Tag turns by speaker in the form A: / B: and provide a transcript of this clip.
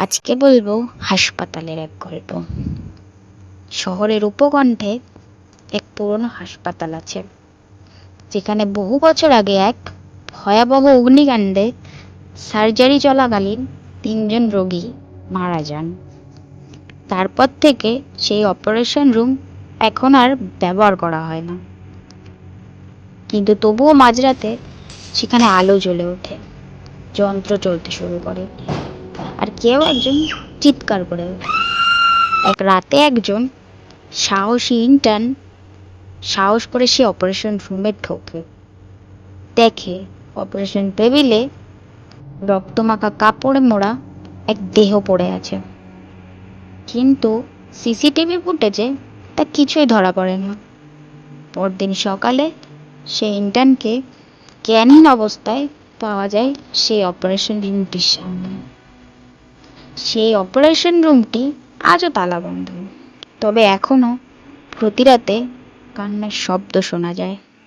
A: আজকে বলবো হাসপাতালের এক গল্প। শহরের উপকণ্ঠে এক পুরনো হাসপাতাল আছে, যেখানে বহু বছর আগে এক ভয়াবহ অগ্নিকাণ্ডে সার্জারি চলাকালীন 3জন রোগী মারা যান। তারপর থেকে সেই অপারেশন রুম এখন আর ব্যবহার করা হয় না, কিন্তু তবুও মাঝরাতে সেখানে আলো জ্বলে ওঠে, যন্ত্র চলতে শুরু করে, আর কেউ একজন চিৎকার করে ওঠে। এক রাতে একজন সাহসী ইন্টার্ন সাহস করে সে অপারেশন রুমে ঢোকে। দেখে অপারেশন টেবিলে রক্তমাখা কাপড়ে মোড়া এক দেহ পড়ে আছে, কিন্তু সিসিটিভি ফুটেজে তা কিছুই ধরা পড়ে না। পরদিন সকালে সেই ইন্টার্নকে জ্ঞানহীন অবস্থায় পাওয়া যায় সেই অপারেশন রুমটির সামনে। সেই অপারেশন রুমটি আজও তালাবন্ধ, তবে এখনো প্রতি রাতে কান্নার শব্দ শোনা যায়।